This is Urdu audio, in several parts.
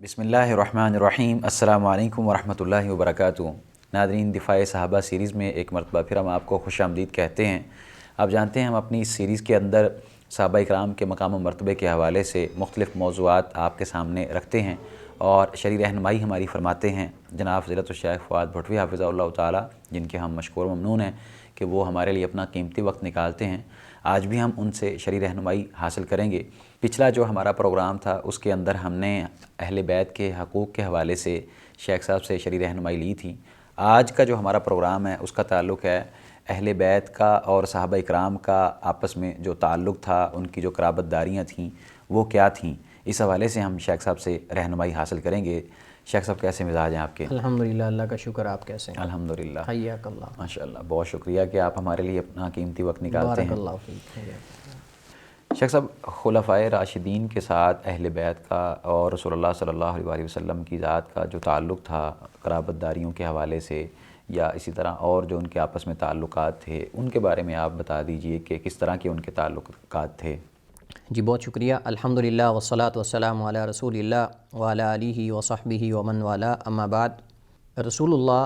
بسم اللہ الرحمن الرحیم۔ السلام علیکم ورحمۃ اللہ وبرکاتہ۔ ناظرین، دفاع صحابہ سیریز میں ایک مرتبہ پھر ہم آپ کو خوش آمدید کہتے ہیں۔ آپ جانتے ہیں ہم اپنی اس سیریز کے اندر صحابہ اکرام کے مقام و مرتبے کے حوالے سے مختلف موضوعات آپ کے سامنے رکھتے ہیں اور شرعی رہنمائی ہماری فرماتے ہیں جناب فضیلت الشیخ فؤاد بھٹوی حافظہ اللہ تعالی، جن کے ہم مشکور و ممنون ہیں کہ وہ ہمارے لیے اپنا قیمتی وقت نکالتے ہیں۔ آج بھی ہم ان سے شرعی رہنمائی حاصل کریں گے۔ پچھلا جو ہمارا پروگرام تھا اس کے اندر ہم نے اہل بیت کے حقوق کے حوالے سے شیخ صاحب سے شرعی رہنمائی لی تھی۔ آج کا جو ہمارا پروگرام ہے اس کا تعلق ہے اہل بیت کا اور صحابہ اکرام کا آپس میں جو تعلق تھا، ان کی جو قرابت داریاں تھیں وہ کیا تھیں، اس حوالے سے ہم شیخ صاحب سے رہنمائی حاصل کریں گے۔ شیخ صاحب کیسے مزاج ہیں آپ کے؟ الحمدللہ، اللہ کا شکر۔ آپ کیسے ہیں؟ الحمدللہ، حیاک اللہ۔ ماشاءاللہ، بہت شکریہ کہ آپ ہمارے لیے اپنا قیمتی وقت نکالتے ہیں۔ بارک اللہ فیک۔ شیخ صاحب، خلفائے راشدین کے ساتھ اہل بیت کا اور رسول اللہ صلی اللہ علیہ وسلم کی ذات کا جو تعلق تھا قرابت داریوں کے حوالے سے، یا اسی طرح اور جو ان کے آپس میں تعلقات تھے، ان کے بارے میں آپ بتا دیجئے کہ کس طرح کے ان کے تعلقات تھے۔ جی بہت شکریہ۔ الحمدللہ والصلاۃ والسلام علی رسول اللہ وعلی آلہ وصحبہ ومن والا، اما بعد۔ رسول اللہ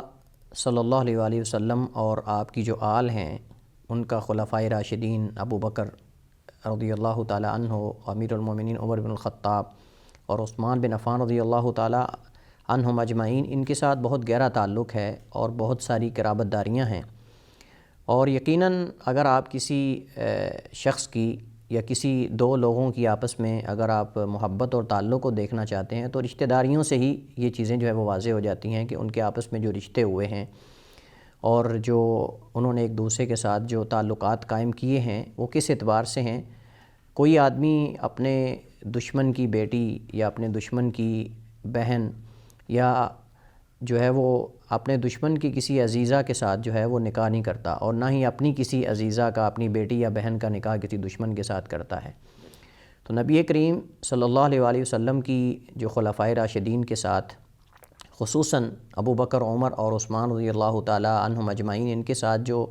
صلی اللہ علیہ وسلم اور آپ کی جو آل ہیں ان کا خلفائے راشدین ابو بکر رضی اللہ تعالیٰ عنہ، امیر المومنین عمر بن الخطاب اور عثمان بن عفان رضی اللہ تعالیٰ عنہم اجمعین، ان کے ساتھ بہت گہرا تعلق ہے اور بہت ساری قرابت داریاں ہیں۔ اور یقیناً اگر آپ کسی شخص کی یا کسی دو لوگوں کی آپس میں اگر آپ محبت اور تعلق کو دیکھنا چاہتے ہیں تو رشتہ داریوں سے ہی یہ چیزیں جو ہے وہ واضح ہو جاتی ہیں کہ ان کے آپس میں جو رشتے ہوئے ہیں اور جو انہوں نے ایک دوسرے کے ساتھ جو تعلقات قائم کیے ہیں وہ کس اعتبار سے ہیں۔ کوئی آدمی اپنے دشمن کی بیٹی یا اپنے دشمن کی بہن یا جو ہے وہ اپنے دشمن کی کسی عزیزہ کے ساتھ جو ہے وہ نکاح نہیں کرتا، اور نہ ہی اپنی کسی عزیزہ کا، اپنی بیٹی یا بہن کا نکاح کسی دشمن کے ساتھ کرتا ہے۔ تو نبی کریم صلی اللہ علیہ وسلم کی جو خلفائے راشدین کے ساتھ، خصوصاً ابو بکر، عمر اور عثمان رضی اللہ تعالیٰ عنہم اجمعین، ان کے ساتھ جو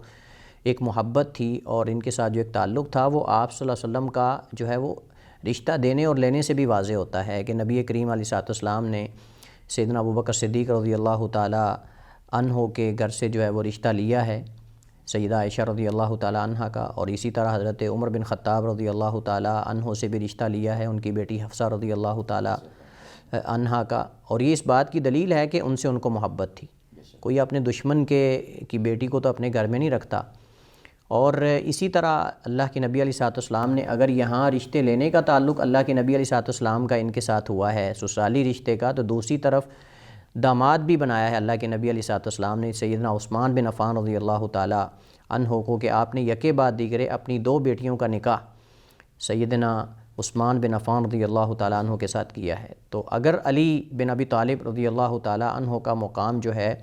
ایک محبت تھی اور ان کے ساتھ جو ایک تعلق تھا، وہ آپ صلی اللہ علیہ وسلم کا جو ہے وہ رشتہ دینے اور لینے سے بھی واضح ہوتا ہے کہ نبی کریم علیہ السلام نے سیدنا ابو بکر صدیق رضی اللہ تعالیٰ عنہ کے گھر سے جو ہے وہ رشتہ لیا ہے، سیدہ عائشہ رضی اللہ تعالیٰ عنہ کا، اور اسی طرح حضرت عمر بن خطاب رضی اللہ تعالیٰ عنہ سے بھی رشتہ لیا ہے، ان کی بیٹی حفصہ رضی اللہ تعالیٰ عنہ کا۔ اور یہ اس بات کی دلیل ہے کہ ان سے ان کو محبت تھی۔ کوئی اپنے دشمن کی بیٹی کو تو اپنے گھر میں نہیں رکھتا۔ اور اسی طرح اللہ کے نبی علیہ السلام نے اگر یہاں رشتے لینے کا تعلق اللہ کے نبی علیہ السلام کا ان کے ساتھ ہوا ہے سسرالی رشتے کا، تو دوسری طرف داماد بھی بنایا ہے اللہ کے نبی علیہ السلام نے سیدنا عثمان بن عفان رضی اللہ تعالیٰ عنہ کو، کہ آپ نے یکے بعد دیگرے اپنی دو بیٹیوں کا نکاح سیدنا عثمان بن عفان رضی اللہ تعالیٰ عنہ کے ساتھ کیا ہے۔ تو اگر علی بن ابی طالب رضی اللہ تعالیٰ عنہ کا مقام جو ہے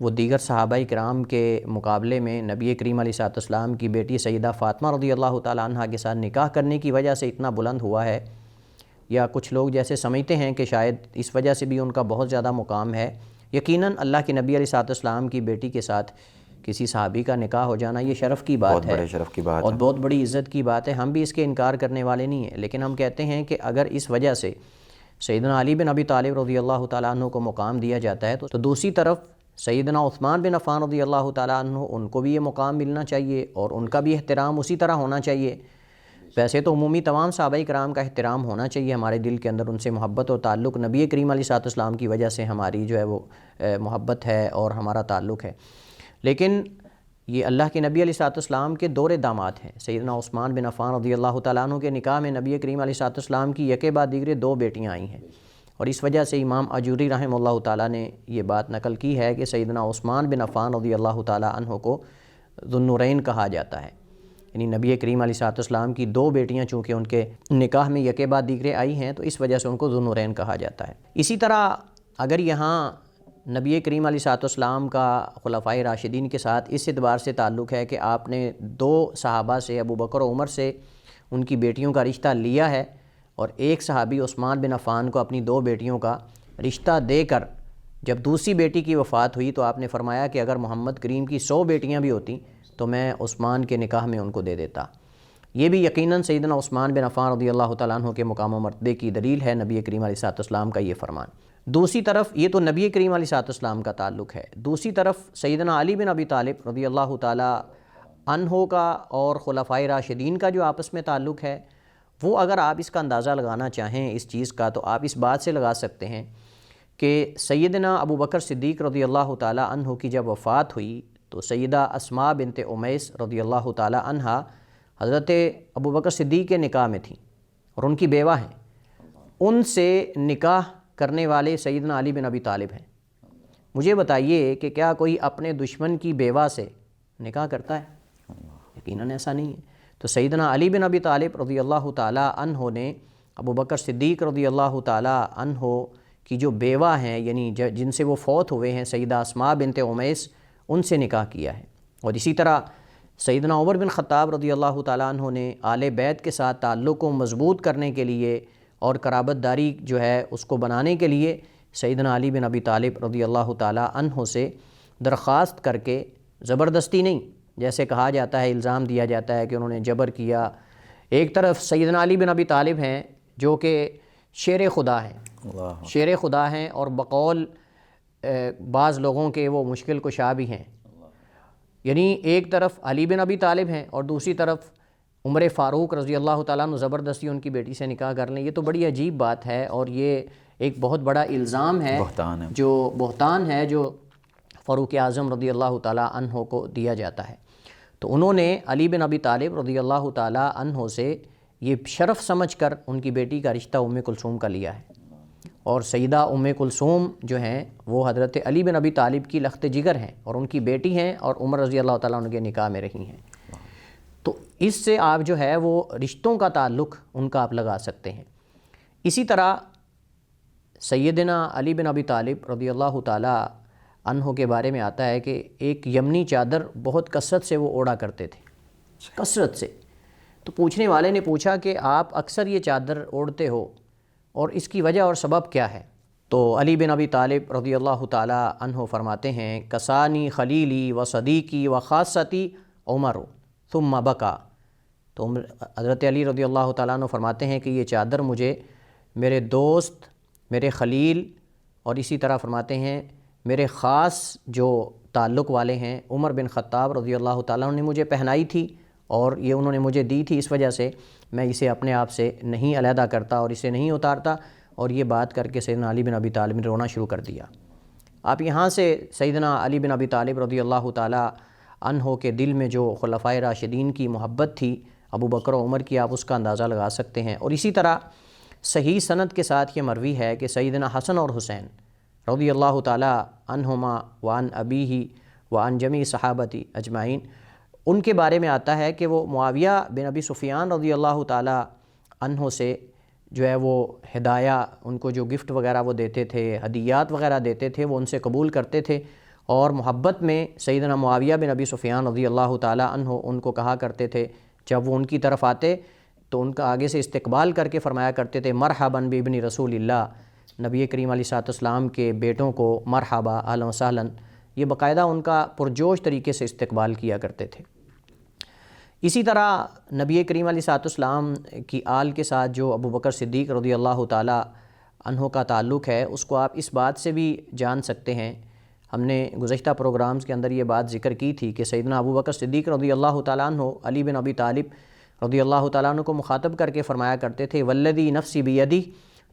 وہ دیگر صحابہ کرام کے مقابلے میں نبی کریم علیہ السلام کی بیٹی سیدہ فاطمہ رضی اللہ تعالیٰ عنہ کے ساتھ نکاح کرنے کی وجہ سے اتنا بلند ہوا ہے، یا کچھ لوگ جیسے سمجھتے ہیں کہ شاید اس وجہ سے بھی ان کا بہت زیادہ مقام ہے۔ یقیناً اللہ کے نبی علیہ السلام کی بیٹی کے ساتھ کسی صحابی کا نکاح ہو جانا یہ شرف کی بات ہے، بہت بڑے شرف کی بات اور ہے، بہت بڑی عزت کی بات ہے۔ ہم بھی اس کے انکار کرنے والے نہیں ہیں، لیکن ہم کہتے ہیں کہ اگر اس وجہ سے سیدنا علی بن ابی طالب رضی اللہ تعالیٰ عنہ کو مقام دیا جاتا ہے تو دوسری طرف سیدنا عثمان بن عفان رضی اللہ تعالیٰ عنہ، ان کو بھی یہ مقام ملنا چاہیے اور ان کا بھی احترام اسی طرح ہونا چاہیے۔ ویسے تو عمومی تمام صحابہ کرام کا احترام ہونا چاہیے، ہمارے دل کے اندر ان سے محبت اور تعلق نبی کریم علیہ السلام کی وجہ سے ہماری جو ہے وہ محبت ہے اور ہمارا تعلق ہے۔ لیکن یہ اللہ کے نبی علیہ السلام کے دور داماد ہیں۔ سیدنا عثمان بن عفان رضی اللہ تعالیٰ عنہ کے نکاح میں نبی کریم علیہ السلام کی یکے بعد دیگرے دو بیٹیاں آئی ہیں، اور اس وجہ سے امام اجوری رحمہ اللہ تعالیٰ نے یہ بات نقل کی ہے کہ سیدنا عثمان بن عفان رضی اللہ تعالیٰ عنہ کو ذو النورین کہا جاتا ہے، یعنی نبی کریم علیہ السلام کی دو بیٹیاں چونکہ ان کے نکاح میں یکے بعد دیگرے آئی ہیں تو اس وجہ سے ان کو ذو النورین کہا جاتا ہے۔ اسی طرح اگر یہاں نبی کریم علیہ السلام کا خلفائے راشدین کے ساتھ اس اعتبار سے تعلق ہے کہ آپ نے دو صحابہ سے، ابو بکر و عمر سے، ان کی بیٹیوں کا رشتہ لیا ہے، اور ایک صحابی عثمان بن عفان کو اپنی دو بیٹیوں کا رشتہ دے کر جب دوسری بیٹی کی وفات ہوئی تو آپ نے فرمایا کہ اگر محمد کریم کی 100 بیٹیاں بھی ہوتی تو میں عثمان کے نکاح میں ان کو دے دیتا۔ یہ بھی یقیناً سیدنا عثمان بن عفان رضی اللہ تعالیٰ عنہ کے مقام و مرتبے کی دلیل ہے نبی کریم علیہ الصلوۃ والسلام کا یہ فرمان۔ دوسری طرف یہ تو نبی کریم علیہ الصلوۃ والسلام کا تعلق ہے، دوسری طرف سیدنا علی بن ابی طالب رضی اللہ تعالیٰ عنہ کا اور خلفائے راشدین کا جو آپس میں تعلق ہے، وہ اگر آپ اس کا اندازہ لگانا چاہیں اس چیز کا، تو آپ اس بات سے لگا سکتے ہیں کہ سیدنا ابو بکر صدیق رضی اللہ تعالیٰ عنہ کی جب وفات ہوئی تو سیدہ اسماء بنت امیس رضی اللہ تعالیٰ عنہا حضرت ابو بکر صدیق کے نکاح میں تھیں اور ان کی بیوہ ہیں، ان سے نکاح کرنے والے سیدنا علی بن ابی طالب ہیں۔ مجھے بتائیے کہ کیا کوئی اپنے دشمن کی بیوہ سے نکاح کرتا ہے؟ یقیناً ایسا نہیں ہے۔ تو سیدنا علی بن ابی طالب رضی اللہ تعالیٰ عنہ نے ابو بکر صدیق رضی اللہ تعالیٰ عنہ کی جو بیوہ ہیں، یعنی جن سے وہ فوت ہوئے ہیں، سیدہ اسماء بنت امیس، ان سے نکاح کیا ہے۔ اور اسی طرح سیدنا عمر بن خطاب رضی اللہ تعالیٰ عنہ نے آل بیت کے ساتھ تعلق کو مضبوط کرنے کے لیے اور قرابت داری جو ہے اس کو بنانے کے لیے سیدنا علی بن ابی طالب رضی اللہ تعالیٰ عنہ سے درخواست کر کے، زبردستی نہیں، جیسے کہا جاتا ہے، الزام دیا جاتا ہے کہ انہوں نے جبر کیا۔ ایک طرف سیدنا علی بن ابی طالب ہیں جو کہ شیر خدا ہیں، شیر خدا ہیں، اور بقول بعض لوگوں کے وہ مشکل کشا بھی ہیں، یعنی ایک طرف علی بن ابی طالب ہیں اور دوسری طرف عمر فاروق رضی اللہ تعالیٰ عنہ زبردستی ان کی بیٹی سے نکاح کر لیں۔ یہ تو بڑی عجیب بات ہے، اور یہ ایک بہت بڑا الزام ہے، جو بہتان ہے جو فاروق اعظم رضی اللہ تعالیٰ عنہ کو دیا جاتا ہے۔ تو انہوں نے علی بن ابی طالب رضی اللہ تعالیٰ عنہ سے یہ شرف سمجھ کر ان کی بیٹی کا رشتہ ام کلثوم کا لیا ہے، اور سیدہ ام کلثوم جو ہیں وہ حضرت علی بن ابی طالب کی لخت جگر ہیں، اور ان کی بیٹی ہیں، اور عمر رضی اللہ تعالیٰ عنہ کے نکاح میں رہی ہیں۔ تو اس سے آپ جو ہے وہ رشتوں کا تعلق ان کا آپ لگا سکتے ہیں۔ اسی طرح سیدنا علی بن ابی طالب رضی اللہ تعالیٰ عنہ کے بارے میں آتا ہے کہ ایک یمنی چادر بہت کثرت سے وہ اوڑا کرتے تھے، کثرت سے۔ تو پوچھنے والے نے پوچھا کہ آپ اکثر یہ چادر اوڑھتے ہو اور اس کی وجہ اور سبب کیا ہے؟ تو علی بن ابی طالب رضی اللہ تعالیٰ عنہ فرماتے ہیں، کسانی خلیلی و صدیقی و خاصتی عمر ثم بکا۔ تو حضرت علی رضی اللہ تعالیٰ عنہ فرماتے ہیں کہ یہ چادر مجھے میرے دوست، میرے خلیل، اور اسی طرح فرماتے ہیں میرے خاص جو تعلق والے ہیں عمر بن خطاب رضی اللہ تعالیٰ عنہ نے مجھے پہنائی تھی، اور یہ انہوں نے مجھے دی تھی، اس وجہ سے میں اسے اپنے آپ سے نہیں علیحدہ کرتا اور اسے نہیں اتارتا۔ اور یہ بات کر کے سیدنا علی بن ابی طالب نے رونا شروع کر دیا۔ آپ یہاں سے سیدنا علی بن ابی طالب رضی اللہ تعالیٰ عنہ کے دل میں جو خلفائے راشدین کی محبت تھی ابو بکر و عمر کی، آپ اس کا اندازہ لگا سکتے ہیں۔ اور اسی طرح صحیح سند کے ساتھ یہ مروی ہے کہ سیدنا حسن اور حسین رضی اللہ تعالیٰ عنہما وعن ابیہ وعن جمیع صحابتی اجمعین، ان کے بارے میں آتا ہے کہ وہ معاویہ بن ابی سفیان رضی اللہ تعالیٰ عنہ سے جو ہے وہ ہدایہ، ان کو جو گفٹ وغیرہ وہ دیتے تھے، ہدیات وغیرہ دیتے تھے، وہ ان سے قبول کرتے تھے، اور محبت میں سیدنا معاویہ بن ابی سفیان رضی اللہ تعالیٰ عنہ ان کو کہا کرتے تھے، جب وہ ان کی طرف آتے تو ان کا آگے سے استقبال کر کے فرمایا کرتے تھے، مرحباً بابن رسول اللہ، نبی کریم علیہ الصلوۃ والسلام کے بیٹوں کو مرحبا، اہلا وسہلا، یہ باقاعدہ ان کا پرجوش طریقے سے استقبال کیا کرتے تھے۔ اسی طرح نبی کریم علیہ الصلوۃ والسلام کی آل کے ساتھ جو ابو بکر صدیق رضی اللہ تعالیٰ عنہ کا تعلق ہے، اس کو آپ اس بات سے بھی جان سکتے ہیں، ہم نے گزشتہ پروگرامز کے اندر یہ بات ذکر کی تھی کہ سیدنا ابو بکر صدیق رضی اللہ تعالیٰ عنہ علی بن ابی طالب رضی اللہ تعالیٰ عنہ کو مخاطب کر کے فرمایا کرتے تھے، والذی نفسی بیدی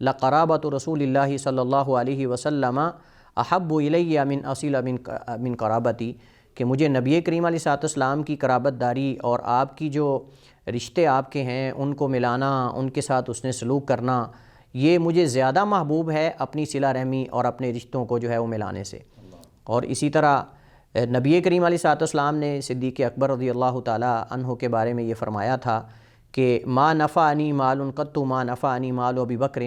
لقرابۃ رسول اللہ صلی اللہ علیہ وسلم احب الی من اصیل من قرابتی، کہ مجھے نبی کریم علیہ الصلوۃ والسلام کی قرابت داری اور آپ کی جو رشتے آپ کے ہیں ان کو ملانا، ان کے ساتھ اس نے سلوک کرنا، یہ مجھے زیادہ محبوب ہے اپنی صلہ رحمی اور اپنے رشتوں کو جو ہے وہ ملانے سے۔ اور اسی طرح نبی کریم علیہ الصلوۃ والسلام نے صدیق اکبر رضی اللہ تعالیٰ عنہ کے بارے میں یہ فرمایا تھا کہ ما نفعنی مال قط ما نفعنی مال ابی بکر،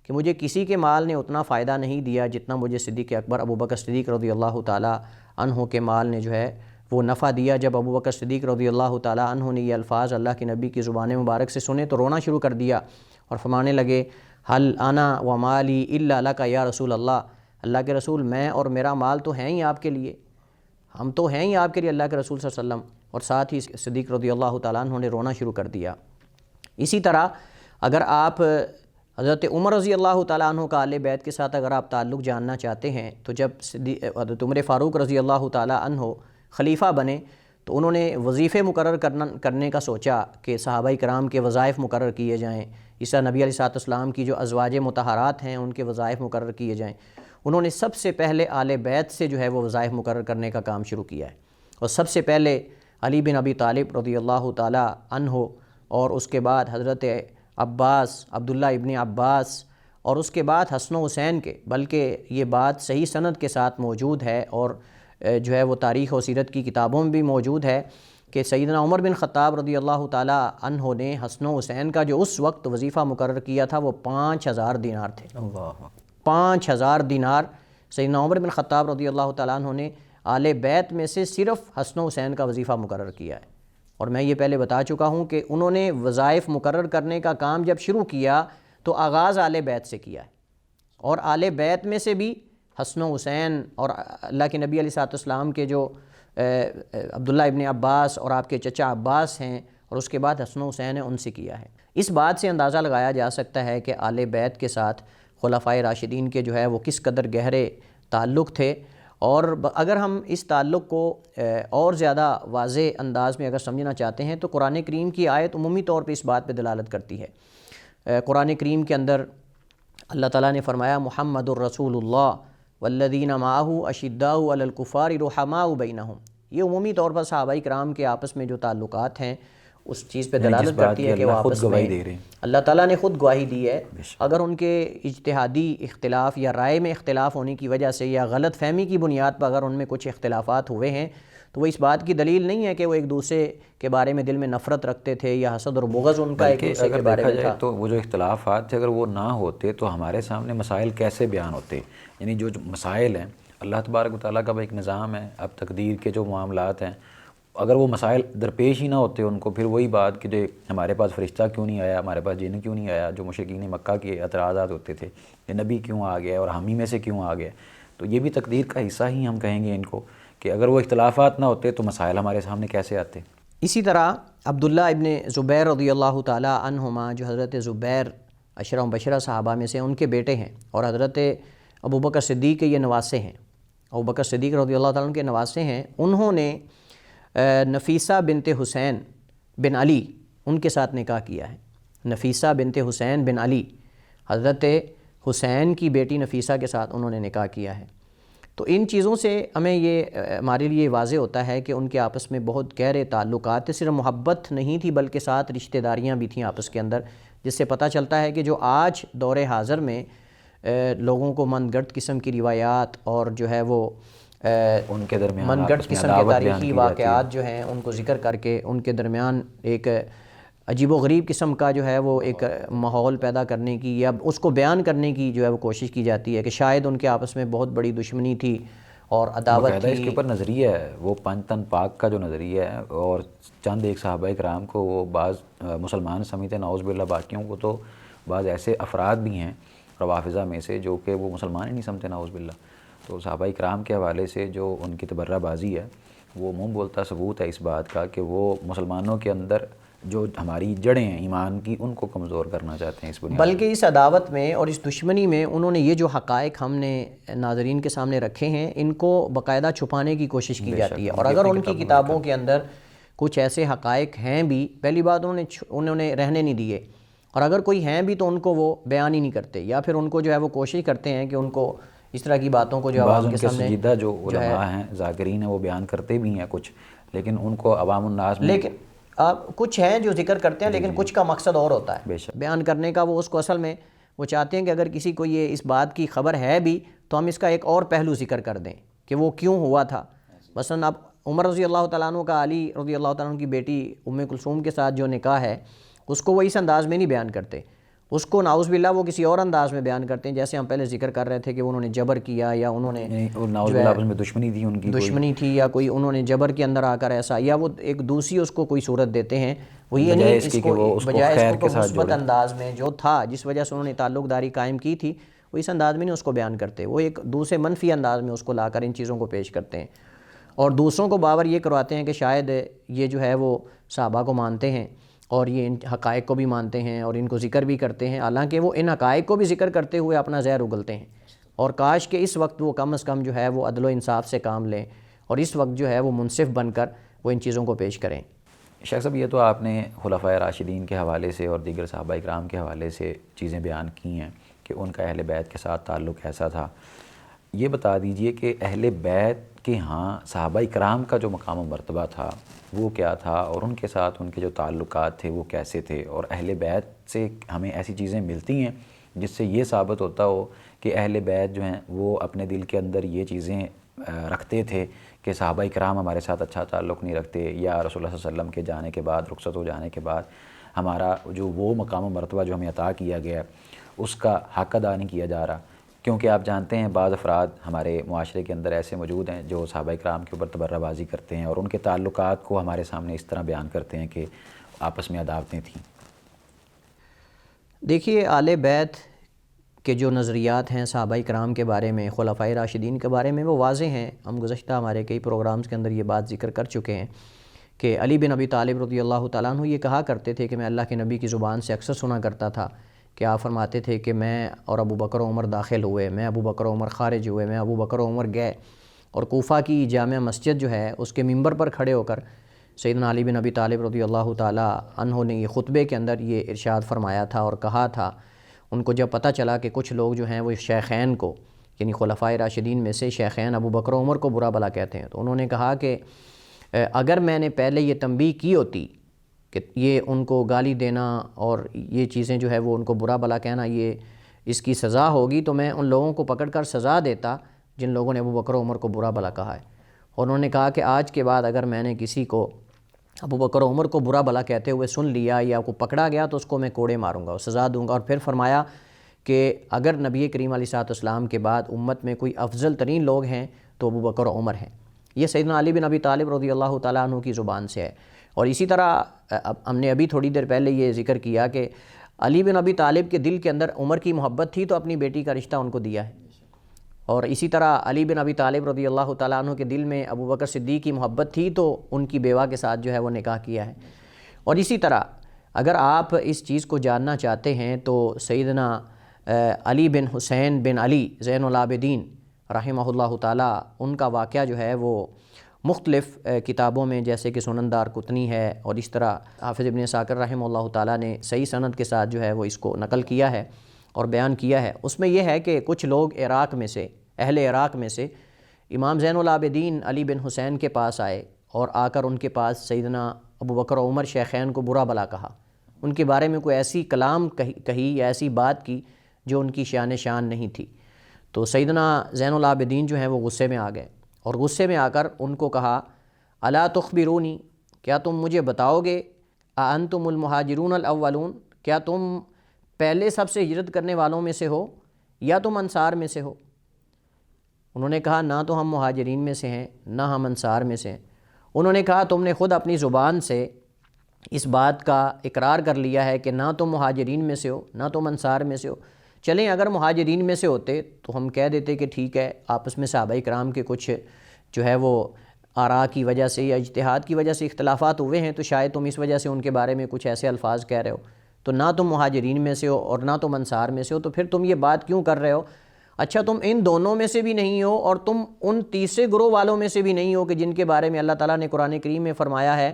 کہ مجھے کسی کے مال نے اتنا فائدہ نہیں دیا جتنا مجھے صدیق اکبر ابو بکر صدیق رضی اللہ تعالیٰ عنہ کے مال نے جو ہے وہ نفع دیا۔ جب ابو بکر صدیق رضی اللہ تعالیٰ عنہ نے یہ الفاظ اللہ کے نبی کی زبان مبارک سے سنے تو رونا شروع کر دیا اور فرمانے لگے، حل انا و مالی الا لک یا رسول اللہ، اللہ کے رسول میں اور میرا مال تو ہیں ہی آپ کے لیے، ہم تو ہیں ہی آپ کے لیے اللہ کے رسول صلی اللہ علیہ وسلم، اور ساتھ ہی صدیق رضی اللہ تعالیٰ عنہ نے رونا شروع کر دیا۔ اسی طرح اگر آپ حضرت عمر رضی اللہ تعالیٰ عنہ کا اہل بیت کے ساتھ اگر آپ تعلق جاننا چاہتے ہیں تو جب حضرت عمر فاروق رضی اللہ تعالیٰ عنہ خلیفہ بنے تو انہوں نے وظیفے مقرر کرنے کا سوچا کہ صحابہ کرام کے وظائف مقرر کیے جائیں، اس طرح نبی علیہ السلام کی جو ازواج مطہرات ہیں ان کے وظائف مقرر کیے جائیں۔ انہوں نے سب سے پہلے اہل بیت سے جو ہے وہ وظائف مقرر کرنے کا کام شروع کیا ہے، اور سب سے پہلے علی بن ابی طالب رضی اللہ تعالیٰ عنہ، اور اس کے بعد حضرت عباس، عبداللہ ابن عباس، اور اس کے بعد حسن و حسین کے، بلکہ یہ بات صحیح سند کے ساتھ موجود ہے اور جو ہے وہ تاریخ و سیرت کی کتابوں میں بھی موجود ہے کہ سیدنا عمر بن خطاب رضی اللہ تعالیٰ عنہ نے حسن و حسین کا جو اس وقت وظیفہ مقرر کیا تھا وہ 5000 دینار تھے۔ 5000 دینار سیدنا عمر بن خطاب رضی اللہ تعالیٰ عنہ نے آل بیت میں سے صرف حسن و حسین کا وظیفہ مقرر کیا ہے۔ اور میں یہ پہلے بتا چکا ہوں کہ انہوں نے وظائف مقرر کرنے کا کام جب شروع کیا تو آغاز آل بیت سے کیا ہے، اور آل بیت میں سے بھی حسن و حسین اور اللہ کے نبی علیہ السلام کے جو عبداللہ ابن عباس اور آپ کے چچا عباس ہیں، اور اس کے بعد حسن و حسین ہیں، ان سے کیا ہے۔ اس بات سے اندازہ لگایا جا سکتا ہے کہ آل بیت کے ساتھ خلفائے راشدین کے جو ہے وہ کس قدر گہرے تعلق تھے، اور اگر ہم اس تعلق کو اور زیادہ واضح انداز میں اگر سمجھنا چاہتے ہیں تو قرآن کریم کی آیت عمومی طور پہ اس بات پہ دلالت کرتی ہے۔ قرآن کریم کے اندر اللہ تعالیٰ نے فرمایا محمد الرسول اللہ والذین معہ اشداء علی الکفار رحماء بینہم، یہ عمومی طور پر صحابہ کرام کے آپس میں جو تعلقات ہیں اس چیز پہ دلالت کرتی ہے کہ وہ آپس میں اللہ تعالیٰ نے خود گواہی دی ہے۔ اگر ان کے اجتہادی اختلاف یا رائے میں اختلاف ہونے کی وجہ سے یا غلط فہمی کی بنیاد پر اگر ان میں کچھ اختلافات ہوئے ہیں تو وہ اس بات کی دلیل نہیں ہے کہ وہ ایک دوسرے کے بارے میں دل میں نفرت رکھتے تھے یا حسد اور بغض ان کا ایک دوسرے کے بارے میں تھا۔ تو وہ جو اختلافات تھے اگر وہ نہ ہوتے تو ہمارے سامنے مسائل کیسے بیان ہوتے؟ یعنی جو مسائل ہیں اللہ تبارک و تعالیٰ کا ایک نظام ہے، اب تقدیر کے جو معاملات ہیں اگر وہ مسائل درپیش ہی نہ ہوتے ان کو، پھر وہی بات کہ جو ہمارے پاس فرشتہ کیوں نہیں آیا، ہمارے پاس جن کیوں نہیں آیا، جو مشرکین مکہ کے اعتراضات ہوتے تھے کہ نبی کیوں آ گیا اور ہم ہی میں سے کیوں آ گیا، تو یہ بھی تقدیر کا حصہ ہی ہم کہیں گے ان کو کہ اگر وہ اختلافات نہ ہوتے تو مسائل ہمارے سامنے کیسے آتے۔ اسی طرح عبداللہ ابن زبیر رضی اللہ تعالیٰ عنہما، جو حضرت زبیر عشرہ مبشرہ صحابہ میں سے ان کے بیٹے ہیں اور حضرت ابوبکر صدیق کے یہ نواسے ہیں، ابوبکر صدیق رضی اللہ تعالیٰ عنہ کے نواسے ہیں، انہوں نے نفیسہ بنت حسین بن علی ان کے ساتھ نکاح کیا ہے۔ نفیسہ بنت حسین بن علی، حضرت حسین کی بیٹی نفیسہ کے ساتھ انہوں نے نکاح کیا ہے۔ تو ان چیزوں سے ہمیں یہ ہمارے لیے واضح ہوتا ہے کہ ان کے آپس میں بہت گہرے تعلقات تھے، صرف محبت نہیں تھی بلکہ ساتھ رشتہ داریاں بھی تھیں آپس کے اندر، جس سے پتہ چلتا ہے کہ جو آج دور حاضر میں لوگوں کو من گھڑت قسم کی روایات اور جو ہے وہ ان کے درمیان من گھڑت قسم کے تاریخی واقعات جو ہیں ان کو ذکر کر کے ان کے درمیان ایک عجیب و غریب قسم کا جو ہے وہ ایک ماحول پیدا کرنے کی یا اس کو بیان کرنے کی جو ہے وہ کوشش کی جاتی ہے کہ شاید ان کے آپس میں بہت بڑی دشمنی تھی اور عداوت تھی۔ اس کے اوپر نظریہ ہے وہ پنج تن پاک کا جو نظریہ ہے، اور چند ایک صحابہ کرام کو وہ بعض مسلمان سمیت نعوذ باللہ باقیوں کو تو بعض ایسے افراد بھی ہیں روافضہ میں سے جو کہ وہ مسلمان ہی نہیں سمجھتے نعوذ باللہ، تو صحابہ کرام کے حوالے سے جو ان کی تبرہ بازی ہے وہ منہ بولتا ثبوت ہے اس بات کا کہ وہ مسلمانوں کے اندر جو ہماری جڑیں ہیں ایمان کی ان کو کمزور کرنا چاہتے ہیں اس بنیاد، بلکہ اس عداوت میں اور اس دشمنی میں انہوں نے یہ جو حقائق ہم نے ناظرین کے سامنے رکھے ہیں ان کو باقاعدہ چھپانے کی کوشش کی جاتی ہے، اور اگر ان کی کتابوں کے اندر کچھ ایسے حقائق ہیں بھی، پہلی بات انہوں نے رہنے نہیں دیے، اور اگر کوئی ہیں بھی تو ان کو وہ بیان ہی نہیں کرتے، یا پھر ان کو جو ہے وہ کوشش کرتے ہیں کہ ان کو اس طرح کی باتوں کو جو عوام کے سامنے سنجیدہ جو علماء ہیں ذاکرین ہیں وہ بیان کرتے بھی ہیں کچھ، لیکن ان کو عوام الناس میں لیکن کچھ ہیں جو ذکر کرتے ہیں لیکن کچھ کا مقصد اور ہوتا ہے بیان کرنے کا، وہ اس کو اصل میں وہ چاہتے ہیں کہ اگر کسی کو یہ اس بات کی خبر ہے بھی تو ہم اس کا ایک اور پہلو ذکر کر دیں کہ وہ کیوں ہوا تھا۔ مثلا اب عمر رضی اللہ تعالیٰ عنہ کا علی رضی اللہ تعالیٰ عنہ کی بیٹی ام کلثوم کے ساتھ جو نکاح ہے اس کو وہ اس انداز میں نہیں بیان کرتے، اس کو نعوذ باللہ وہ کسی اور انداز میں بیان کرتے ہیں، جیسے ہم پہلے ذکر کر رہے تھے کہ انہوں نے جبر کیا یا انہوں نے نعوذ باللہ آپس میں دشمنی تھی، ان کی دشمنی تھی، یا کوئی انہوں نے جبر کے اندر آ کر ایسا، یا وہ ایک دوسری اس کو کوئی صورت دیتے ہیں، وہ یہ نہیں اس کو بجائے اس کو مثبت انداز میں جو تھا جس وجہ سے انہوں نے تعلق داری قائم کی تھی وہ اس انداز میں نہیں اس کو بیان کرتے، وہ ایک دوسرے منفی انداز میں اس کو لا کر ان چیزوں کو پیش کرتے ہیں۔ اور دوسروں کو باور یہ کرواتے ہیں کہ شاید یہ جو ہے وہ صحابہ کو مانتے ہیں اور یہ ان حقائق کو بھی مانتے ہیں اور ان کو ذکر بھی کرتے ہیں، حالانکہ وہ ان حقائق کو بھی ذکر کرتے ہوئے اپنا زہر اگلتے ہیں، اور کاش کہ اس وقت وہ کم از کم جو ہے وہ عدل و انصاف سے کام لیں اور اس وقت جو ہے وہ منصف بن کر وہ ان چیزوں کو پیش کریں۔ شیخ صاحب، یہ تو آپ نے خلفائے راشدین کے حوالے سے اور دیگر صحابہ اکرام کے حوالے سے چیزیں بیان کی ہیں کہ ان کا اہل بیت کے ساتھ تعلق ایسا تھا۔ یہ بتا دیجئے کہ اہل بیت کے ہاں صحابہ اکرام کا جو مقام و مرتبہ تھا وہ کیا تھا، اور ان کے ساتھ ان کے جو تعلقات تھے وہ کیسے تھے، اور اہل بیت سے ہمیں ایسی چیزیں ملتی ہیں جس سے یہ ثابت ہوتا ہو کہ اہل بیت جو ہیں وہ اپنے دل کے اندر یہ چیزیں رکھتے تھے کہ صحابہ اکرام ہمارے ساتھ اچھا تعلق نہیں رکھتے، یا رسول اللہ صلی اللہ علیہ وسلم کے جانے کے بعد، رخصت ہو جانے کے بعد ہمارا جو وہ مقام و مرتبہ جو ہمیں عطا کیا گیا ہے اس کا حق ادا نہیں کیا جا رہا، کیونکہ آپ جانتے ہیں بعض افراد ہمارے معاشرے کے اندر ایسے موجود ہیں جو صحابہ اکرام کے اوپر تبرہ بازی کرتے ہیں اور ان کے تعلقات کو ہمارے سامنے اس طرح بیان کرتے ہیں کہ آپس میں عداوتیں تھیں۔ دیکھیے، آل بیت کے جو نظریات ہیں صحابہ اکرام کے بارے میں، خلفائے راشدین کے بارے میں، وہ واضح ہیں۔ ہم گزشتہ ہمارے کئی پروگرامز کے اندر یہ بات ذکر کر چکے ہیں کہ علی بن ابی طالب رضی اللہ تعالیٰ عنہ یہ کہا کرتے تھے کہ میں اللہ کے نبی کی زبان سے اکثر سنا کرتا تھا کہ آپ فرماتے تھے کہ میں اور ابو بکر و عمر داخل ہوئے، میں ابو بکر و عمر خارج ہوئے، میں ابو بکر و عمر گئے، اور کوفہ کی جامع مسجد جو ہے اس کے منبر پر کھڑے ہو کر سیدنا علی بن ابی طالب رضی اللہ تعالیٰ عنہ نے یہ خطبے کے اندر یہ ارشاد فرمایا تھا اور کہا تھا۔ ان کو جب پتہ چلا کہ کچھ لوگ جو ہیں وہ شیخین کو، یعنی خلفائے راشدین میں سے شیخین ابو بکر و عمر کو برا بھلا کہتے ہیں، تو انہوں نے کہا کہ اگر میں نے پہلے یہ تنبیہ کی ہوتی کہ یہ ان کو گالی دینا اور یہ چیزیں جو ہے وہ ان کو برا بھلا کہنا یہ اس کی سزا ہوگی، تو میں ان لوگوں کو پکڑ کر سزا دیتا جن لوگوں نے ابو بکر و عمر کو برا بھلا کہا ہے۔ اور انہوں نے کہا کہ آج کے بعد اگر میں نے کسی کو ابو بکر و عمر کو برا بھلا کہتے ہوئے سن لیا یا کو پکڑا گیا تو اس کو میں کوڑے ماروں گا اور سزا دوں گا۔ اور پھر فرمایا کہ اگر نبی کریم علیہ السلام کے بعد امت میں کوئی افضل ترین لوگ ہیں تو ابو بکر و عمر ہیں۔ یہ سیدنا علی بن ابی طالب رضی اللہ تعالیٰ عنہ کی زبان سے ہے۔ اور اسی طرح ہم نے ابھی تھوڑی دیر پہلے یہ ذکر کیا کہ علی بن ابی طالب کے دل کے اندر عمر کی محبت تھی تو اپنی بیٹی کا رشتہ ان کو دیا ہے، اور اسی طرح علی بن ابی طالب رضی اللہ تعالیٰ عنہ کے دل میں ابو بکر صدیق کی محبت تھی تو ان کی بیوہ کے ساتھ جو ہے وہ نکاح کیا ہے۔ اور اسی طرح اگر آپ اس چیز کو جاننا چاہتے ہیں تو سیدنا علی بن حسین بن علی زین العابدین رحمہ اللہ تعالیٰ، ان کا واقعہ جو ہے وہ مختلف کتابوں میں جیسے کہ سنن دارقطنی ہے، اور اس طرح حافظ ابن عساکر رحمہ اللہ تعالیٰ نے صحیح سند کے ساتھ جو ہے وہ اس کو نقل کیا ہے اور بیان کیا ہے۔ اس میں یہ ہے کہ کچھ لوگ عراق میں سے، اہل عراق میں سے امام زین العابدین علی بن حسین کے پاس آئے اور آ کر ان کے پاس سیدنا ابو بکر و عمر شیخین کو برا بھلا کہا، ان کے بارے میں کوئی ایسی کلام کہی یا ایسی بات کی جو ان کی شان نہیں تھی۔ تو سیدنا زین العابدین جو ہیں وہ غصے میں آ گئے، اور غصے میں آ کر ان کو کہا الا تخبرونی، کیا تم مجھے بتاؤ گے، انتم المہاجرون الاولون، کیا تم پہلے سب سے ہجرت کرنے والوں میں سے ہو یا تم انصار میں سے ہو؟ انہوں نے کہا نہ تو ہم مہاجرین میں سے ہیں نہ ہم انصار میں سے ہیں۔ انہوں نے کہا تم نے خود اپنی زبان سے اس بات کا اقرار کر لیا ہے کہ نہ تم مہاجرین میں سے ہو نہ تم انصار میں سے ہو، چلیں اگر مہاجرین میں سے ہوتے تو ہم کہہ دیتے کہ ٹھیک ہے، آپس میں صحابہ اکرام کے کچھ جو ہے وہ آراء کی وجہ سے یا اجتہاد کی وجہ سے اختلافات ہوئے ہیں، تو شاید تم اس وجہ سے ان کے بارے میں کچھ ایسے الفاظ کہہ رہے ہو، تو نہ تم مہاجرین میں سے ہو اور نہ تم انصار میں سے ہو، تو پھر تم یہ بات کیوں کر رہے ہو؟ اچھا تم ان دونوں میں سے بھی نہیں ہو اور تم ان تیسرے گروہ والوں میں سے بھی نہیں ہو کہ جن کے بارے میں اللہ تعالیٰ نے قرآن کریم میں فرمایا ہے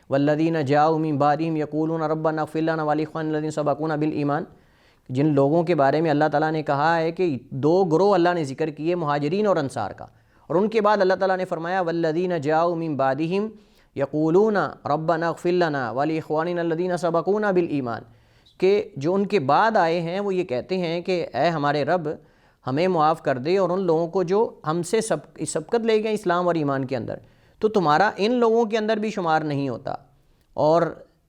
والذین جاؤوا من بعدہم یقولون ربنا اغفر لنا ولاخواننا الذین سبقونا بالایمان، جن لوگوں کے بارے میں اللہ تعالیٰ نے کہا ہے کہ دو گروہ اللہ نے ذکر کیے مہاجرین اور انصار کا، اور ان کے بعد اللہ تعالیٰ نے فرمایا والذین جاؤوا من بعدہم یقولون ربنا اغفر لنا ولاخواننا الذین سبقونا بالایمان، کہ جو ان کے بعد آئے ہیں وہ یہ کہتے ہیں کہ اے ہمارے رب ہمیں معاف کر دے اور ان لوگوں کو جو ہم سے سبقت لے گئے اسلام اور ایمان کے اندر، تو تمہارا ان لوگوں کے اندر بھی شمار نہیں ہوتا۔ اور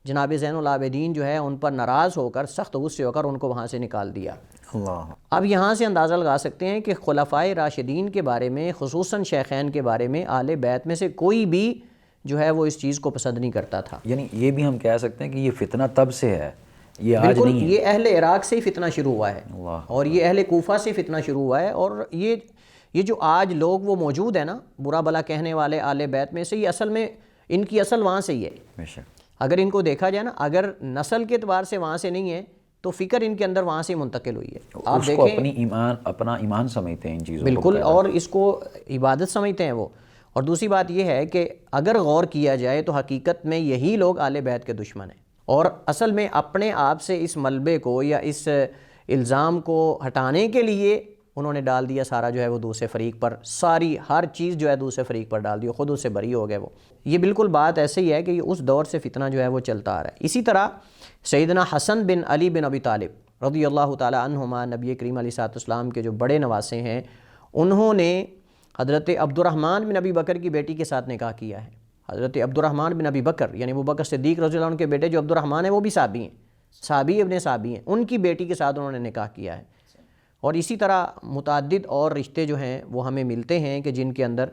جناب زین العابدین جو ہے ان پر ناراض ہو کر، سخت غصے ہو کر ان کو وہاں سے نکال دیا۔ اللہ۔ اب یہاں سے اندازہ لگا سکتے ہیں کہ خلفائے راشدین کے بارے میں، خصوصاً شیخین کے بارے میں، آل بیت میں سے کوئی بھی جو ہے وہ اس چیز کو پسند نہیں کرتا تھا۔ یعنی یہ بھی ہم کہہ سکتے ہیں کہ یہ فتنہ تب سے ہے، یہ آج بالکل، نہیں ہے۔ یہ اہل عراق سے ہی فتنہ شروع ہوا ہے اللہ۔ اور یہ اہل کوفہ سے فتنہ شروع ہوا ہے، اور یہ یہ جو آج لوگ وہ موجود ہیں نا برا بلا کہنے والے آل بیت میں سے، یہ اصل میں ان کی اصل وہاں سے ہی ہے۔ اگر ان کو دیکھا جائے نا، اگر نسل کے اعتبار سے وہاں سے نہیں ہے تو فکر ان کے اندر وہاں سے منتقل ہوئی ہے۔ آپ دیکھیں اپنا ایمان سمجھتے ہیں ان چیزوں کو، بالکل، اور اس کو عبادت سمجھتے ہیں وہ۔ اور دوسری بات یہ ہے کہ اگر غور کیا جائے تو حقیقت میں یہی لوگ آل بیت کے دشمن ہیں، اور اصل میں اپنے آپ سے اس ملبے کو یا اس الزام کو ہٹانے کے لیے انہوں نے ڈال دیا سارا جو ہے وہ دوسرے فریق پر، ساری ہر چیز جو ہے دوسرے فریق پر ڈال دی، خود اس سے بری ہو گئے وہ۔ یہ بالکل بات ایسے ہی ہے کہ یہ اس دور سے فتنہ جو ہے وہ چلتا آ رہا ہے۔ اسی طرح سیدنا حسن بن علی بن ابی طالب رضی اللہ تعالی عنہما، نبی کریم علیہ الصلوۃ والسلام کے جو بڑے نواسے ہیں، انہوں نے حضرت عبد الرحمن بن ابی بکر کی بیٹی کے ساتھ نکاح کیا ہے۔ حضرت عبد الرحمن بن ابی بکر یعنی ابو بکر صدیق رضی اللہ عنہ کے بیٹے جو عبد الرحمن ہیں وہ بھی صحابی ہیں، صحابی ابن صحابی ہیں، ان کی بیٹی کے ساتھ انہوں نے نکاح کیا ہے۔ اور اسی طرح متعدد اور رشتے جو ہیں وہ ہمیں ملتے ہیں کہ جن کے اندر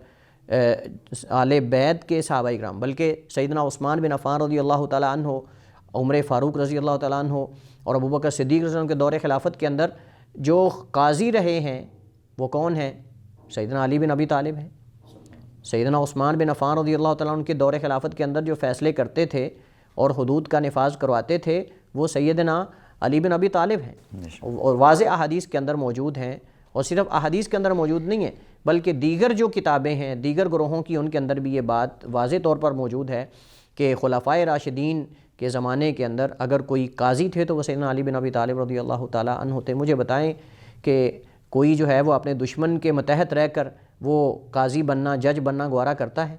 آل بیت کے صحابہ کرام، بلکہ سیدنا عثمان بن عفان رضی اللہ تعالیٰ عنہ، عمر فاروق رضی اللہ تعالیٰ عنہ اور ابو بکر صدیق رضی اللہ عنہ کے دور خلافت کے اندر جو قاضی رہے ہیں وہ کون ہیں؟ سیدنا علی بن ابی طالب ہیں۔ سیدنا عثمان بن عفان رضی اللہ تعالیٰ عنہ کے دور خلافت کے اندر جو فیصلے کرتے تھے اور حدود کا نفاذ کرواتے تھے وہ سیدنا علی بن ابی طالب ہیں، اور واضح احادیث کے اندر موجود ہیں۔ اور صرف احادیث کے اندر موجود نہیں ہیں بلکہ دیگر جو کتابیں ہیں دیگر گروہوں کی، ان کے اندر بھی یہ بات واضح طور پر موجود ہے کہ خلفائے راشدین کے زمانے کے اندر اگر کوئی قاضی تھے تو وہ سیدنا علی بن ابی طالب رضی اللہ تعالیٰ عنہ تھے۔ مجھے بتائیں کہ کوئی جو ہے وہ اپنے دشمن کے متحد رہ کر وہ قاضی بننا، جج بننا گوارا کرتا ہے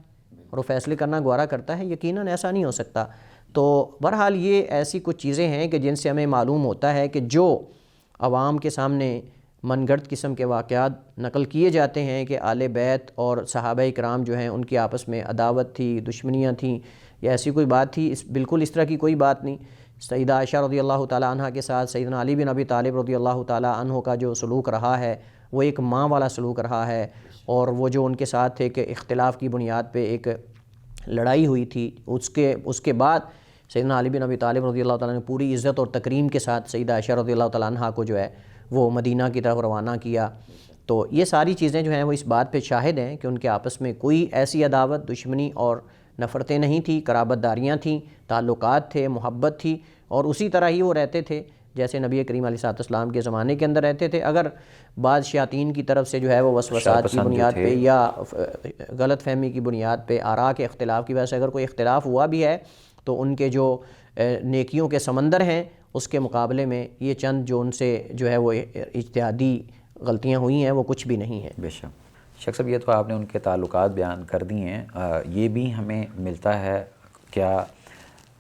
اور وہ فیصلے کرنا گوارا کرتا ہے؟ یقیناً ایسا نہیں ہو سکتا۔ تو بہرحال یہ ایسی کچھ چیزیں ہیں کہ جن سے ہمیں معلوم ہوتا ہے کہ جو عوام کے سامنے من گھڑت قسم کے واقعات نقل کیے جاتے ہیں کہ آل بیت اور صحابہ کرام جو ہیں ان کی آپس میں عداوت تھی، دشمنیاں تھیں یا ایسی کوئی بات تھی، بالکل اس طرح کی کوئی بات نہیں۔ سیدہ عائشہ رضی اللہ تعالیٰ عنہ کے ساتھ سیدنا علی بن ابی طالب رضی اللہ تعالیٰ عنہ کا جو سلوک رہا ہے وہ ایک ماں والا سلوک رہا ہے، اور وہ جو ان کے ساتھ تھے کہ اختلاف کی بنیاد پہ ایک لڑائی ہوئی تھی، اس کے بعد سیدنا علی بن ابی طالب رضی اللہ تعالیٰ نے پوری عزت اور تکریم کے ساتھ سیدہ عائشہ رضی اللہ تعالیٰ عنہ کو جو ہے وہ مدینہ کی طرف روانہ کیا۔ تو یہ ساری چیزیں جو ہیں وہ اس بات پہ شاہد ہیں کہ ان کے آپس میں کوئی ایسی عداوت، دشمنی اور نفرتیں نہیں تھیں، قرابت داریاں تھیں، تعلقات تھے، محبت تھی، اور اسی طرح ہی وہ رہتے تھے جیسے نبی کریم علیہ الصلوۃ والسلام کے زمانے کے اندر رہتے تھے۔ اگر بعض شیاطین کی طرف سے جو ہے وہ وسوسات کی بنیاد پہ یا غلط فہمی کی بنیاد پہ، آراء کے اختلاف کی وجہ سے اگر کوئی اختلاف ہوا بھی ہے تو ان کے جو نیکیوں کے سمندر ہیں اس کے مقابلے میں یہ چند جو ان سے جو ہے وہ اجتہادی غلطیاں ہوئی ہیں وہ کچھ بھی نہیں ہیں۔ بے شک شیخ صاحب، یہ تو آپ نے ان کے تعلقات بیان کر دی ہیں، یہ بھی ہمیں ملتا ہے کیا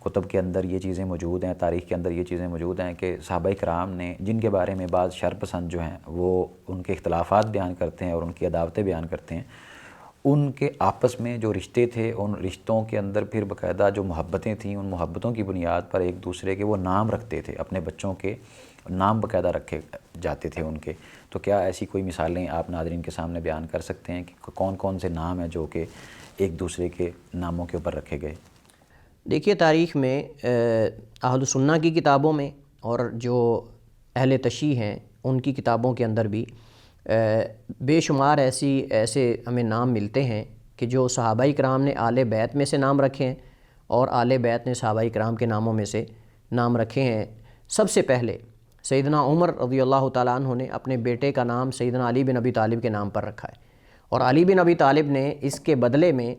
کتب کے اندر یہ چیزیں موجود ہیں، تاریخ کے اندر یہ چیزیں موجود ہیں کہ صحابہ کرام نے جن کے بارے میں بعض شر پسند جو ہیں وہ ان کے اختلافات بیان کرتے ہیں اور ان کی عداوتیں بیان کرتے ہیں، ان کے آپس میں جو رشتے تھے ان رشتوں کے اندر پھر باقاعدہ جو محبتیں تھیں ان محبتوں کی بنیاد پر ایک دوسرے کے وہ نام رکھتے تھے، اپنے بچوں کے نام باقاعدہ رکھے جاتے تھے ان کے۔ تو کیا ایسی کوئی مثالیں آپ ناظرین کے سامنے بیان کر سکتے ہیں کہ کون کون سے نام ہیں جو کہ ایک دوسرے کے ناموں کے اوپر رکھے گئے؟ دیکھیے تاریخ میں اہل سنہ کی کتابوں میں اور جو اہل تشیع ہیں ان کی کتابوں کے اندر بھی بے شمار ایسے ہمیں نام ملتے ہیں کہ جو صحابہ کرام نے آل بیت میں سے نام رکھے ہیں اور آل بیت نے صحابہ کرام کے ناموں میں سے نام رکھے ہیں۔ سب سے پہلے سیدنا عمر رضی اللہ تعالیٰ عنہ نے اپنے بیٹے کا نام سیدنا علی بن ابی طالب کے نام پر رکھا ہے، اور علی بن ابی طالب نے اس کے بدلے میں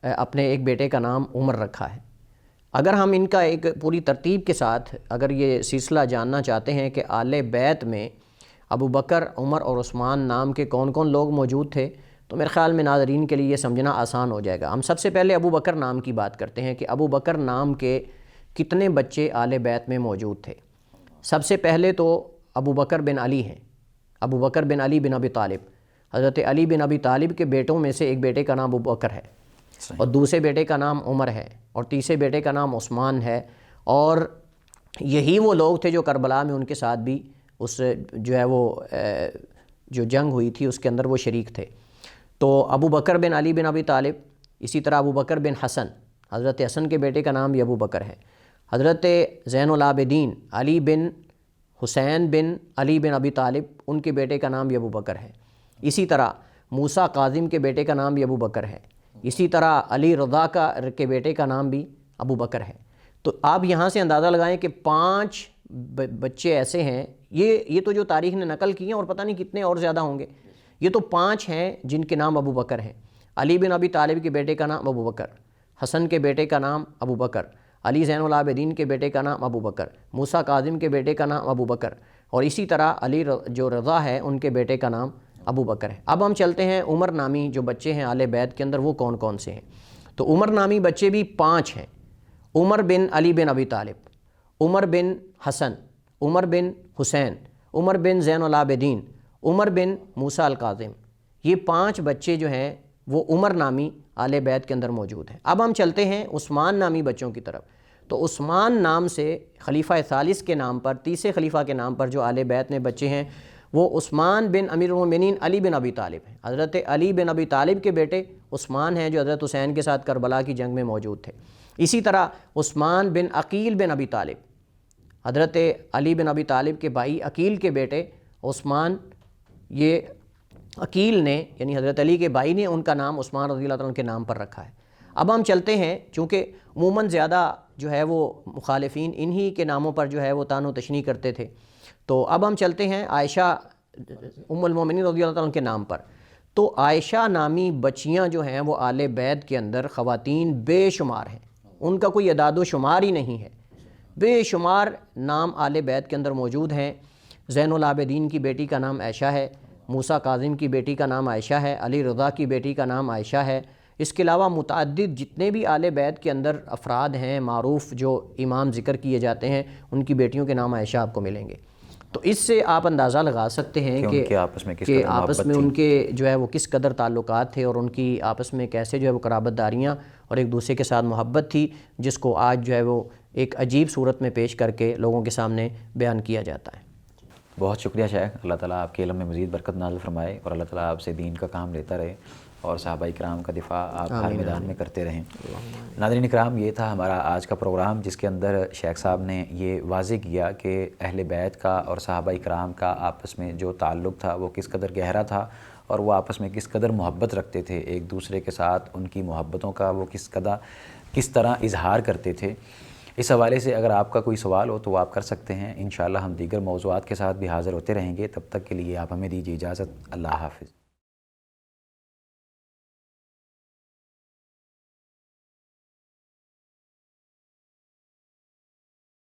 اپنے ایک بیٹے کا نام عمر رکھا ہے۔ اگر ہم ان کا ایک پوری ترتیب کے ساتھ اگر یہ سلسلہ جاننا چاہتے ہیں کہ آل بیت میں ابو بکر، عمر اور عثمان نام کے کون کون لوگ موجود تھے تو میرے خیال میں ناظرین کے لیے یہ سمجھنا آسان ہو جائے گا۔ ہم سب سے پہلے ابو بکر نام کی بات کرتے ہیں کہ ابو بکر نام کے کتنے بچے آل بیت میں موجود تھے۔ سب سے پہلے تو ابو بکر بن علی ہیں، ابو بکر بن علی بن ابی طالب۔ حضرت علی بن ابی طالب کے بیٹوں میں سے ایک بیٹے کا نام ابو بکر ہے اور دوسرے بیٹے کا نام عمر ہے اور تیسرے بیٹے کا نام عثمان ہے، اور یہی وہ لوگ تھے جو کربلا میں ان کے ساتھ بھی اس جو ہے وہ جو جنگ ہوئی تھی اس کے اندر وہ شریک تھے۔ تو ابو بکر بن علی بن ابی طالب، اسی طرح ابو بکر بن حسن، حضرت حسن کے بیٹے کا نام بھی ابو بکر ہے۔ حضرت زین العابدین علی بن حسین بن علی بن ابی طالب، ان کے بیٹے کا نام بھی ابو بکر ہے۔ اسی طرح موسیٰ کاظم کے بیٹے کا نام بھی ابو بکر ہے، اسی طرح علی رضا کے بیٹے کا نام بھی ابو بکر ہے۔ تو آپ یہاں سے اندازہ لگائیں کہ 5 بچے ایسے ہیں، یہ تو جو تاریخ نے نقل کی ہیں، اور پتہ نہیں کتنے اور زیادہ ہوں گے، یہ تو 5 ہیں جن کے نام ابو بکر ہیں۔ علی بن ابی طالب کے بیٹے کا نام ابو بکر، حسن کے بیٹے کا نام ابو بکر، علی زین العابدین کے بیٹے کا نام ابو بکر، موسیٰ کاظم کے بیٹے کا نام ابو بکر، اور اسی طرح علی جو رضا ہے ان کے بیٹے کا نام ابو بکر ہے۔ اب ہم چلتے ہیں عمر نامی جو بچے ہیں آل بیت کے اندر، وہ کون کون سے ہیں؟ تو عمر نامی بچے بھی 5 ہیں۔ عمر بن علی بن ابی طالب، عمر بن حسن، عمر بن حسین، عمر بن زین العابدین، عمر بن موسیٰ الکاظم، یہ 5 بچے جو ہیں وہ عمر نامی آل بیت کے اندر موجود ہیں۔ اب ہم چلتے ہیں عثمان نامی بچوں کی طرف۔ تو عثمان نام سے خلیفہ ثالث کے نام پر، تیسرے خلیفہ کے نام پر جو آل بیت میں بچے ہیں وہ عثمان بن امیر المومنین علی بن ابی طالب ہیں۔ حضرت علی بن ابی طالب کے بیٹے عثمان ہیں جو حضرت حسین کے ساتھ کربلا کی جنگ میں موجود تھے۔ اسی طرح عثمان بن عقیل بن ابی طالب، حضرت علی بن ابی طالب کے بھائی عقیل کے بیٹے عثمان، یہ عقیل نے یعنی حضرت علی کے بھائی نے ان کا نام عثمان رضی اللہ عنہ کے نام پر رکھا ہے۔ اب ہم چلتے ہیں، چونکہ عموماً زیادہ جو ہے وہ مخالفین انہی کے ناموں پر جو ہے وہ طعن و تشنیع کرتے تھے، تو اب ہم چلتے ہیں عائشہ ام المومنین رضی اللہ عنہ کے نام پر۔ تو عائشہ نامی بچیاں جو ہیں وہ آل بیت کے اندر خواتین بے شمار ہیں، ان کا کوئی اعداد و شمار ہی نہیں ہے، بے شمار نام آل بیت کے اندر موجود ہیں۔ زین العابدین کی بیٹی کا نام عائشہ ہے، موسیٰ کاظم کی بیٹی کا نام عائشہ ہے، علی رضا کی بیٹی کا نام عائشہ ہے۔ اس کے علاوہ متعدد جتنے بھی آل بیت کے اندر افراد ہیں معروف جو امام ذکر کیے جاتے ہیں، ان کی بیٹیوں کے نام عائشہ آپ کو ملیں گے۔ تو اس سے آپ اندازہ لگا سکتے ہیں کہ آپس میں ان کے جو ہے وہ کس قدر تعلقات تھے، اور ان کی آپس میں کیسے جو ہے وہ قرابت داریاں اور ایک دوسرے کے ساتھ محبت تھی، جس کو آج جو ہے وہ ایک عجیب صورت میں پیش کر کے لوگوں کے سامنے بیان کیا جاتا ہے۔ بہت شکریہ شیخ، اللہ تعالیٰ آپ کے علم میں مزید برکت نازل فرمائے، اور اللہ تعالیٰ آپ سے دین کا کام لیتا رہے، اور صحابہ کرام کا دفاع آپ ہر میدان میں کرتے رہیں۔ ناظرین کرام، یہ تھا ہمارا آج کا پروگرام، جس کے اندر شیخ صاحب نے یہ واضح کیا کہ اہل بیت کا اور صحابہ کرام کا آپس میں جو تعلق تھا وہ کس قدر گہرا تھا، اور وہ آپس میں کس قدر محبت رکھتے تھے، ایک دوسرے کے ساتھ ان کی محبتوں کا وہ کس طرح اظہار کرتے تھے۔ اس حوالے سے اگر آپ کا کوئی سوال ہو تو وہ آپ کر سکتے ہیں۔ انشاءاللہ ہم دیگر موضوعات کے ساتھ بھی حاضر ہوتے رہیں گے، تب تک کے لیے آپ ہمیں دیجیے اجازت۔ اللہ حافظ۔